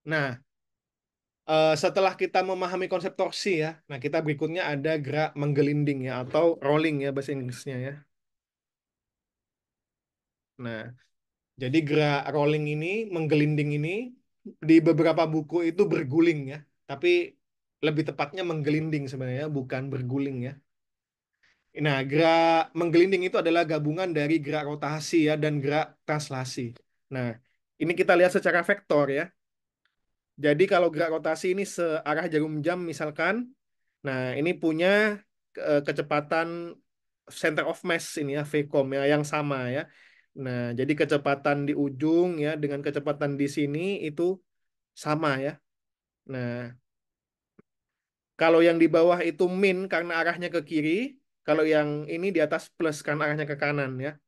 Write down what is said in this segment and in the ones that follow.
Nah, setelah kita memahami konsep torsi ya, nah kita berikutnya ada gerak menggelinding ya atau rolling ya bahasa Inggrisnya ya. Nah, jadi gerak rolling ini, menggelinding ini di beberapa buku itu berguling ya, tapi lebih tepatnya menggelinding sebenarnya, bukan berguling ya. Nah, gerak menggelinding itu adalah gabungan dari gerak rotasi ya dan gerak translasi. Nah, ini kita lihat secara vektor ya. Jadi kalau gerak rotasi ini searah jarum jam misalkan, nah ini punya kecepatan center of mass ini ya, Vcom ya yang sama ya. Nah, jadi kecepatan di ujung ya dengan kecepatan di sini itu sama ya. Nah, kalau yang di bawah itu min karena arahnya ke kiri, kalau yang ini di atas plus karena arahnya ke kanan ya.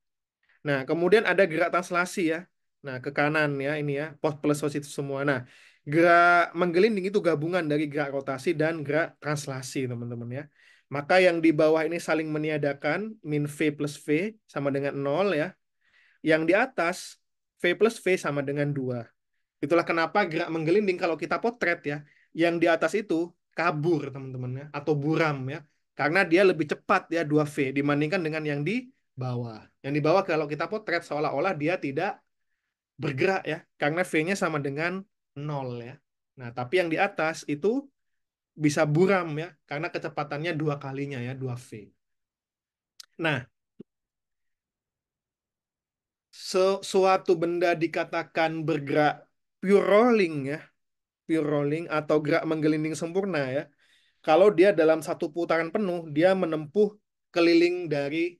Nah, kemudian ada gerak translasi ya. Nah, ke kanan ya ini ya, pos plus pos itu semua. Nah, gerak menggelinding itu gabungan dari gerak rotasi dan gerak translasi, teman-teman ya. Maka yang di bawah ini saling meniadakan, min V plus V sama dengan nol ya. Yang di atas, V plus V sama dengan 2. Itulah kenapa gerak menggelinding kalau kita potret ya, yang di atas itu kabur teman-teman ya, atau buram ya. Karena dia lebih cepat ya 2V dibandingkan dengan yang di bawah. Yang di bawah kalau kita potret seolah-olah dia tidak bergerak ya, karena V-nya sama dengan nol ya. Nah, tapi yang di atas itu bisa buram ya, karena kecepatannya dua kalinya ya, 2V. Nah, suatu benda dikatakan bergerak pure rolling ya, pure rolling atau gerak menggelinding sempurna ya. Kalau dia dalam satu putaran penuh, dia menempuh keliling dari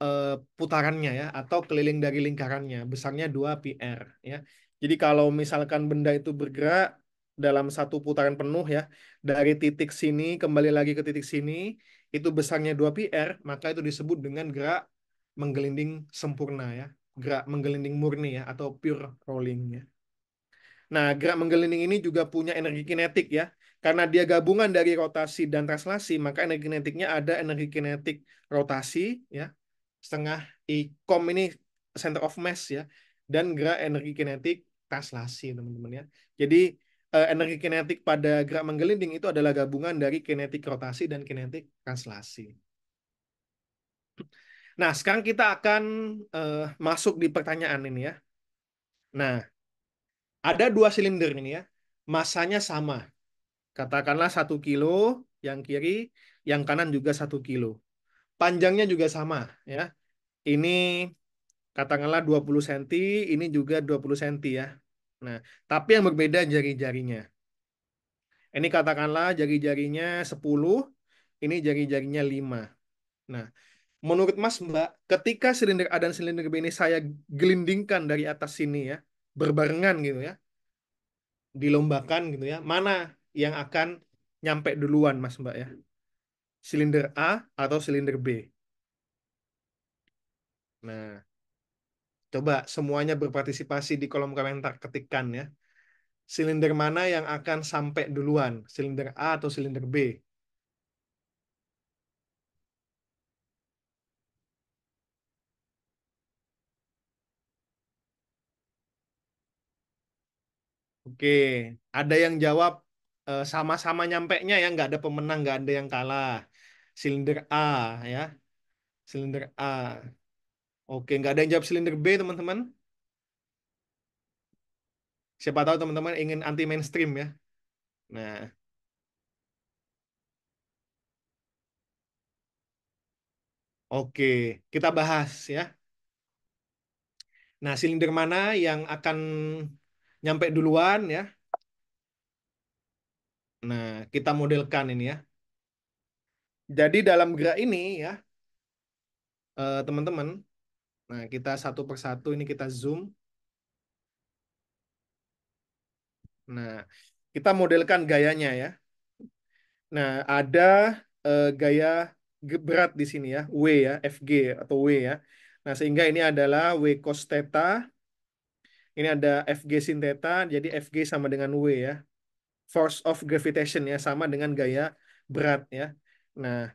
eh, putarannya ya, atau keliling dari lingkarannya, besarnya 2πr ya. Jadi kalau misalkan benda itu bergerak dalam satu putaran penuh ya, dari titik sini kembali lagi ke titik sini, itu besarnya 2πr, maka itu disebut dengan gerak menggelinding sempurna ya, gerak menggelinding murni ya, atau pure rolling ya. Nah, gerak menggelinding ini juga punya energi kinetik ya. Karena dia gabungan dari rotasi dan translasi, maka energi kinetiknya ada energi kinetik rotasi ya, setengah I kom ini center of mass ya, dan gerak energi kinetik translasi teman-teman ya. Jadi energi kinetik pada gerak menggelinding itu adalah gabungan dari kinetik rotasi dan kinetik translasi. Nah, sekarang kita akan masuk di pertanyaan ini ya. Nah, ada dua silinder ini ya, masanya sama. Katakanlah 1 kilo yang kiri, yang kanan juga 1 kilo. Panjangnya juga sama ya. Ini katakanlah 20 cm, ini juga 20 cm ya. Nah, tapi yang berbeda jari-jarinya. Ini katakanlah jari-jarinya 10, ini jari-jarinya 5. Nah, menurut Mas Mbak, ketika silinder A dan silinder B ini saya gelindingkan dari atas sini ya, berbarengan gitu ya, dilombakan gitu ya, mana yang akan nyampe duluan Mas Mbak ya? Silinder A atau silinder B? Nah, coba semuanya berpartisipasi di kolom komentar, ketikkan ya. Silinder mana yang akan sampai duluan? Silinder A atau silinder B? Oke, ada yang jawab sama-sama nyampenya ya, nggak ada pemenang, nggak ada yang kalah. Silinder A ya, silinder A. Oke, nggak ada yang jawab silinder B teman-teman. Siapa tahu teman-teman ingin anti mainstream ya. Nah, oke, kita bahas ya. Nah, silinder mana yang akan nyampe duluan ya? Nah, kita modelkan ini ya. Jadi dalam gerak ini ya, teman-teman. Nah, kita satu persatu ini kita zoom. Nah, kita modelkan gayanya ya. Nah, ada gaya berat di sini ya, W ya, FG atau W ya. Nah, sehingga ini adalah W cos theta, ini ada FG sin theta, jadi FG sama dengan W ya. Force of gravitation ya, sama dengan gaya berat ya. Nah,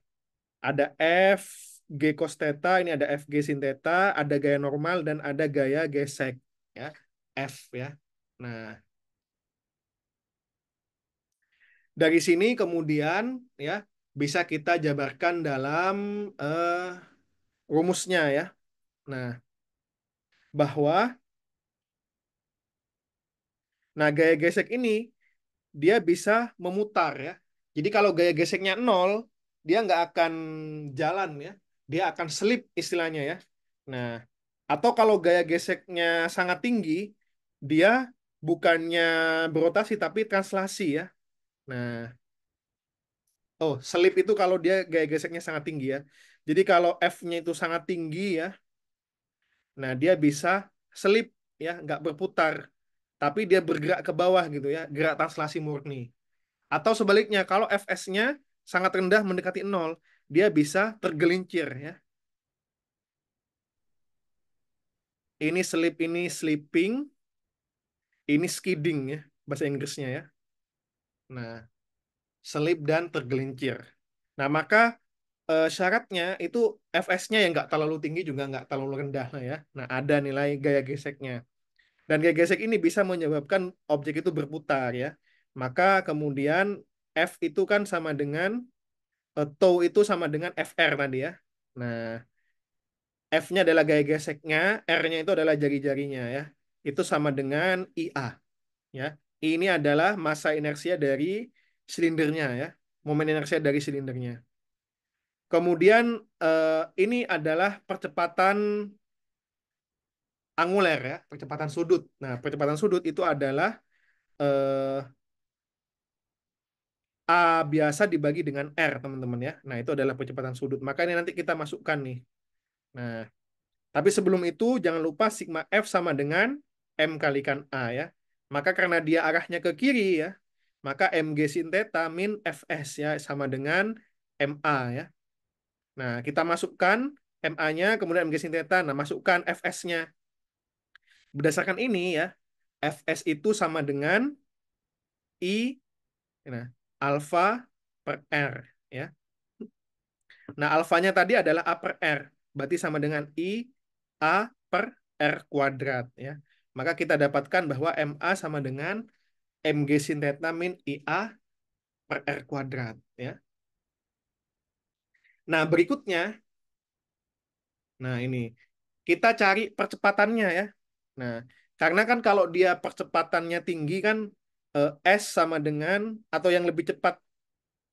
ada F G cos theta, ini ada F G sin theta, ada gaya normal dan ada gaya gesek ya. F ya. Nah, Dari sini kemudian ya bisa kita jabarkan dalam rumusnya ya. Nah, bahwa gaya gesek ini dia bisa memutar ya. Jadi kalau gaya geseknya nol, dia nggak akan jalan ya. Dia akan selip istilahnya ya. Nah, atau kalau gaya geseknya sangat tinggi, dia bukannya berotasi tapi translasi ya. Nah, selip itu kalau dia gaya geseknya sangat tinggi ya. Jadi kalau F-nya itu sangat tinggi ya, nah dia bisa selip ya, nggak berputar. Tapi dia bergerak ke bawah gitu ya, gerak translasi murni. Atau sebaliknya, kalau Fs-nya sangat rendah mendekati nol, dia bisa tergelincir ya. Ini slip, ini slipping, ini skidding ya, bahasa Inggrisnya ya. Nah, selip dan tergelincir. Nah, maka syaratnya itu Fs-nya yang nggak terlalu tinggi juga nggak terlalu rendah lah ya. Nah, ada nilai gaya geseknya. Dan gaya gesek ini bisa menyebabkan objek itu berputar ya. Maka kemudian F itu kan sama dengan tau itu sama dengan FR tadi ya. Nah, F-nya adalah gaya geseknya, R-nya itu adalah jari-jarinya ya. Itu sama dengan IA ya. I ini adalah massa inersia dari silindernya ya. Momen inersia dari silindernya. Kemudian ini adalah percepatan anguler ya, percepatan sudut. Nah, percepatan sudut itu adalah eh, A biasa dibagi dengan R, teman-teman ya. Nah, itu adalah percepatan sudut. Maka ini nanti kita masukkan nih. Nah, tapi sebelum itu jangan lupa sigma F sama dengan M kalikan A ya. Maka karena dia arahnya ke kiri ya, maka MG sin theta min Fs ya sama dengan MA ya. Nah, kita masukkan MA-nya kemudian MG sin theta. Nah, masukkan Fs-nya. Berdasarkan ini ya, Fs itu sama dengan I nah, alfa per R ya. Nah, alfanya tadi adalah A per R. Berarti sama dengan I A per R kuadrat ya. Maka kita dapatkan bahwa MA sama dengan MG sin theta min IA per R kuadrat ya. Nah, berikutnya, nah ini kita cari percepatannya ya. Nah, karena kan kalau dia percepatannya tinggi kan S sama dengan atau yang lebih cepat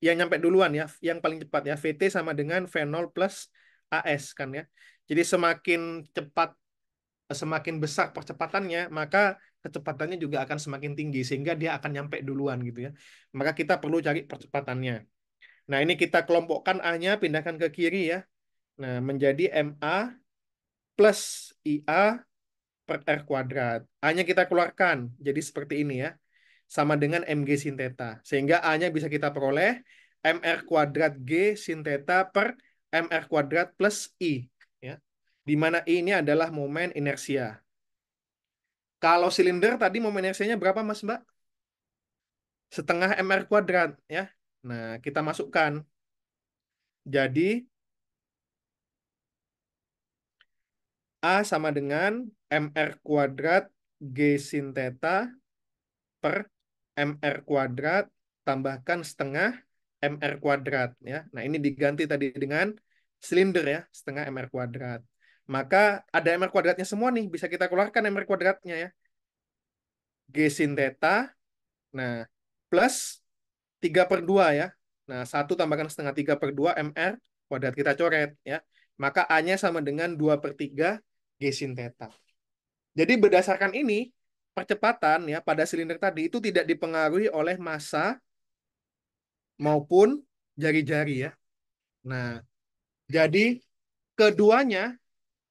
yang nyampe duluan ya, yang paling cepat ya, VT sama dengan V0 plus AS kan ya. Jadi semakin cepat, semakin besar percepatannya, maka kecepatannya juga akan semakin tinggi sehingga dia akan nyampe duluan gitu ya. Maka kita perlu cari percepatannya. Nah, ini kita kelompokkan A-nya, pindahkan ke kiri ya. Nah, menjadi MA plus IA per R kuadrat. A-nya kita keluarkan, jadi seperti ini ya. Sama dengan MG sin theta. Sehingga A-nya bisa kita peroleh MR kuadrat G sin theta per MR kuadrat plus I. Ya. Di mana I ini adalah momen inersia. Kalau silinder tadi momen inersianya berapa Mas Mbak? Setengah MR kuadrat ya. Nah, kita masukkan. Jadi A sama dengan MR kuadrat G sin theta per MR kuadrat tambahkan setengah MR kuadrat ya. Nah, ini diganti tadi dengan silinder ya, setengah MR kuadrat. Maka ada MR kuadratnya semua nih, bisa kita keluarkan MR kuadratnya ya. G sin theta, nah plus 3/2 ya. Nah, 1 tambahkan setengah 3/2 MR kuadrat kita coret ya. Maka A-nya sama dengan 2/3 G sin theta. Jadi berdasarkan ini, percepatan ya pada silinder tadi itu tidak dipengaruhi oleh massa maupun jari-jari ya. Nah, jadi keduanya,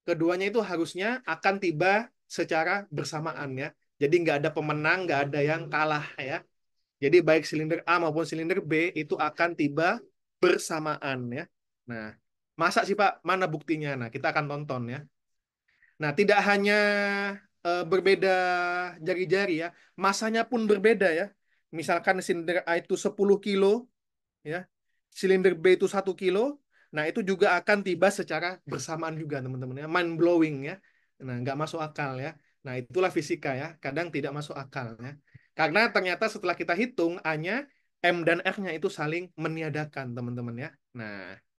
keduanya itu harusnya akan tiba secara bersamaan ya. Jadi nggak ada pemenang, nggak ada yang kalah ya. Jadi baik silinder A maupun silinder B itu akan tiba bersamaan ya. Nah, masa sih Pak? Mana buktinya? Nah, kita akan tonton ya. Nah, tidak hanya berbeda jari-jari ya, masanya pun berbeda ya. Misalkan silinder A itu 10 kilo ya, silinder B itu 1 kilo, nah itu juga akan tiba secara bersamaan juga teman-teman ya, mind blowing ya. Nah, nggak masuk akal ya. Nah, itulah fisika ya, kadang tidak masuk akal ya. Karena ternyata setelah kita hitung A-nya M dan R-nya itu saling meniadakan, teman-teman ya. Nah,